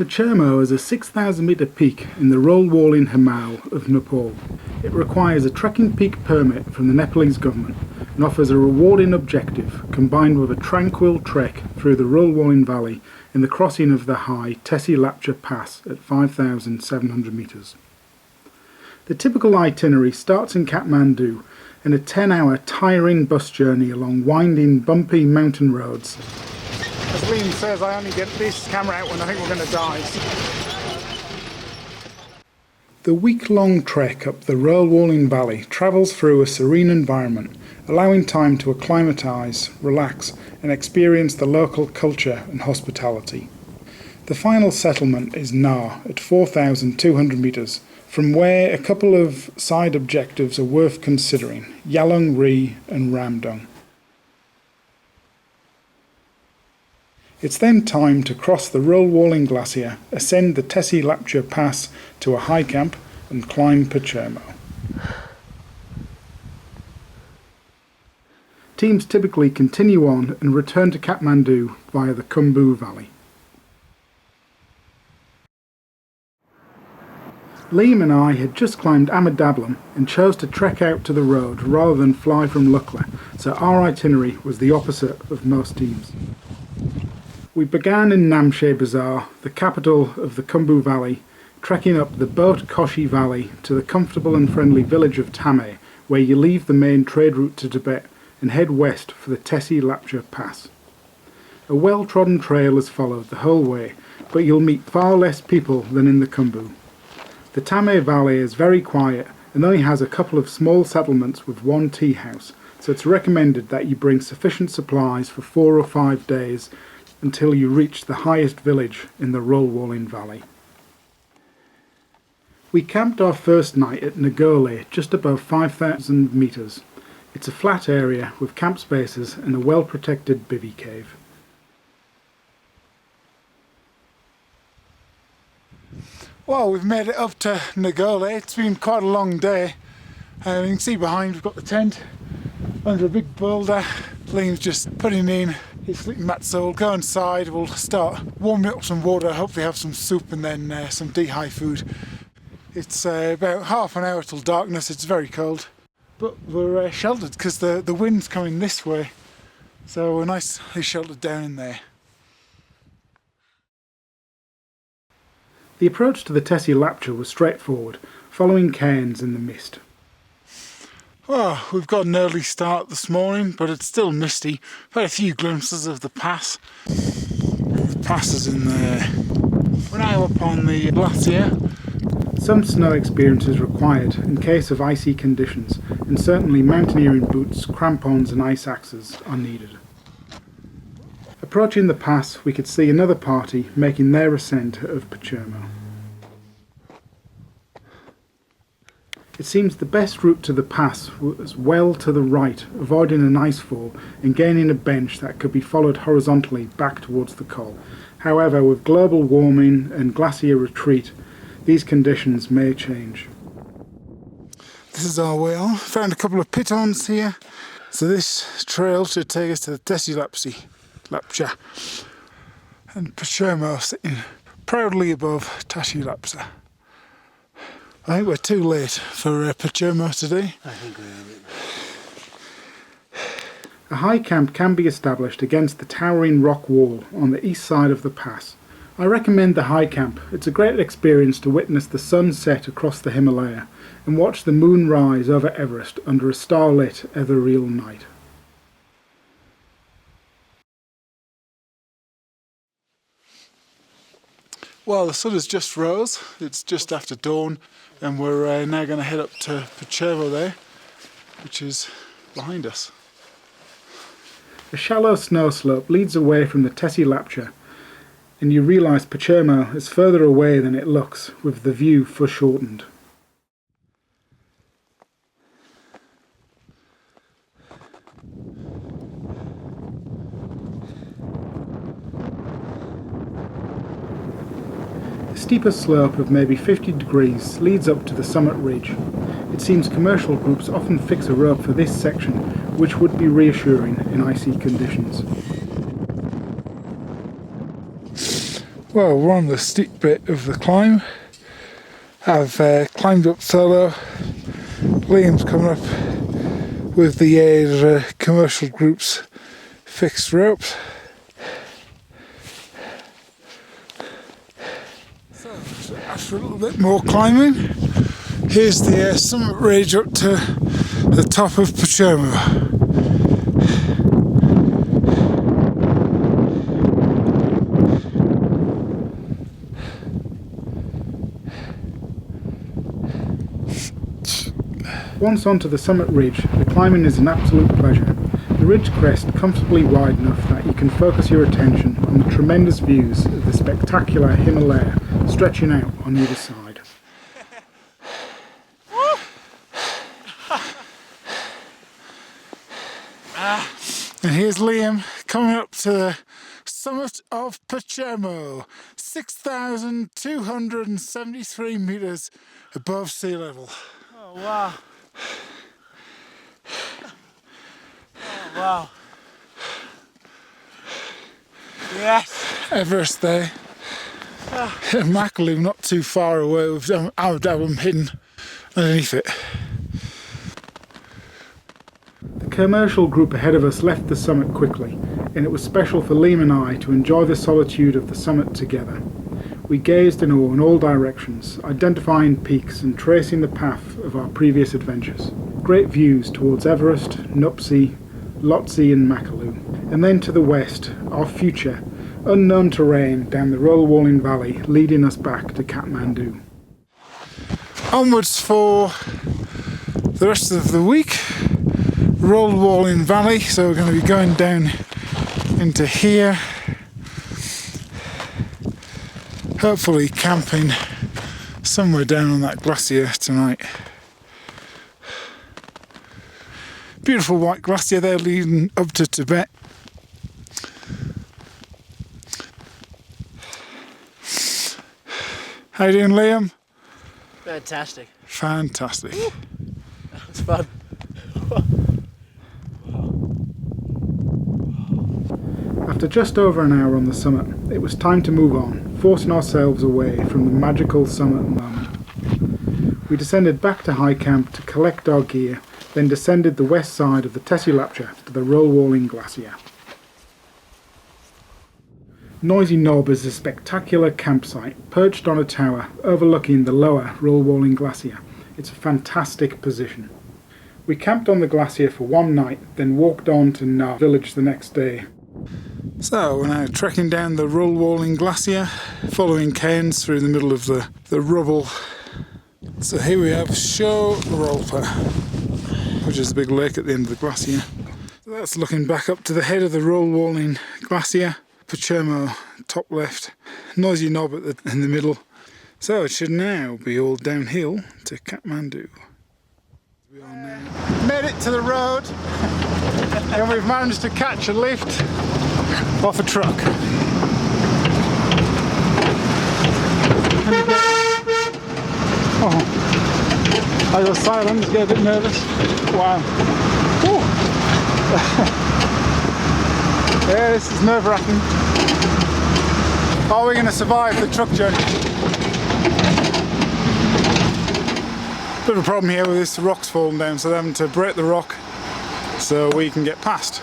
Parchermo is a 6,000 metre peak in the Rolwaling Himal of Nepal. It requires a trekking peak permit from the Nepalese government and offers a rewarding objective combined with a tranquil trek through the Rolwaling Valley in the crossing of the high Tesi Lapcha Pass at 5,700 metres. The typical itinerary starts in Kathmandu in a 10-hour tiring bus journey along winding, bumpy mountain roads. As Liam says, I only get this camera out when I think we're going to die. The week-long trek up the Rolwaling Valley travels through a serene environment, allowing time to acclimatise, relax and experience the local culture and hospitality. The final settlement is Na at 4,200 metres, from where a couple of side objectives are worth considering, Yalung Ri and Ramdong. It's then time to cross the Rolwaling Glacier, ascend the Tesi Lapcha Pass to a high camp and climb Parchermo. Teams typically continue on and return to Kathmandu via the Khumbu Valley. Liam and I had just climbed Amadablam and chose to trek out to the road rather than fly from Lukla, so our itinerary was the opposite of most teams. We began in Namche Bazaar, the capital of the Khumbu Valley, trekking up the Boat Koshi Valley to the comfortable and friendly village of Thame, where you leave the main trade route to Tibet and head west for the Tesi Lapcha Pass. A well-trodden trail is followed the whole way, but you'll meet far less people than in the Khumbu. The Thame Valley is very quiet and only has a couple of small settlements with one tea house, so it's recommended that you bring sufficient supplies for 4 or 5 days until you reach the highest village in the Rolwaling Valley. We camped our first night at Ngole, just above 5,000 metres. It's a flat area with camp spaces and a well-protected bivvy cave. Well, we've made it up to Ngole. It's been quite a long day. You can see behind we've got the tent under a big boulder. Liam's just putting in his sleeping mat, so we'll go inside, we'll start warming up some water, hopefully have some soup and then some dehy food. It's about half an hour till darkness, it's very cold. But we're sheltered because the wind's coming this way, so we're nicely sheltered down in there. The approach to the Tesi Lapcha was straightforward, following cairns in the mist. Well, we've got an early start this morning, but it's still misty. We've had a few glimpses of the pass. The pass is in there. We're now up on the glacier. Some snow experience is required in case of icy conditions, and certainly mountaineering boots, crampons and ice axes are needed. Approaching the pass, we could see another party making their ascent of Parchermo. It seems the best route to the pass was well to the right, avoiding an icefall and gaining a bench that could be followed horizontally back towards the col. However, with global warming and glacier retreat, these conditions may change. This is our way on. Found a couple of pitons here. So this trail should take us to the Tesi Lapcha and Parchermo sitting proudly above Tesi Lapcha. I think we're too late for Parchermo today. I think we are. A high camp can be established against the towering rock wall on the east side of the pass. I recommend the high camp. It's a great experience to witness the sun set across the Himalaya and watch the moon rise over Everest under a starlit, ethereal night. Well, the sun has just rose. It's just after dawn, and we're now going to head up to Parchermo there, which is behind us. A shallow snow slope leads away from the Tesi Lapcha, and you realise Parchermo is further away than it looks, with the view foreshortened. A steeper slope of maybe 50 degrees leads up to the summit ridge. It seems commercial groups often fix a rope for this section, which would be reassuring in icy conditions. Well, we're on the steep bit of the climb. I've climbed up solo. Liam's coming up with the aid of commercial group's fixed ropes. So after a little bit more climbing, here's the summit ridge up to the top of Parchermo. Once onto the summit ridge, the climbing is an absolute pleasure. The ridge crest comfortably wide enough that you can focus your attention on the tremendous views of the spectacular Himalaya stretching out on either side. And here's Liam coming up to the summit of Parchermo, 6,273 metres above sea level. Oh wow. Oh wow. Yes. Everest there. Macaloo not too far away with Amadablum hidden underneath it. The commercial group ahead of us left the summit quickly, and it was special for Liam and I to enjoy the solitude of the summit together. We gazed in awe in all directions, identifying peaks and tracing the path of our previous adventures. Great views towards Everest, Namche, Lhotse and Macaloo, and then to the west, our future, unknown terrain down the Rolwaling Valley leading us back to Kathmandu. Onwards for the rest of the week, Rolwaling Valley, so we're going to be going down into here, hopefully camping somewhere down on that glacier tonight. Beautiful white glacier there leading up to Tibet. How you doing, Liam? Fantastic. Fantastic. That was fun. After just over an hour on the summit, it was time to move on, forcing ourselves away from the magical summit moment. We descended back to high camp to collect our gear, then descended the west side of the Tesi Lapcha to the Rolwaling Glacier. Noisy Knob is a spectacular campsite perched on a tower overlooking the lower Rolwaling Glacier. It's a fantastic position. We camped on the glacier for one night, then walked on to Namche village the next day. So we're now trekking down the Rolwaling Glacier, following cairns through the middle of the rubble. So here we have Show Rolpa, which is a big lake at the end of the glacier. So that's looking back up to the head of the Rolwaling Glacier, Parchermo top left, Noisy Knob in the middle. So it should now be all downhill to Kathmandu. We are now made it to the road, and we've managed to catch a lift off a truck. Oh, I was silent, just get a bit nervous. Wow. Yeah, this is nerve-wracking. Are we going to survive the truck journey? Bit of a problem here with this rock's fallen down, so they're having to break the rock so we can get past.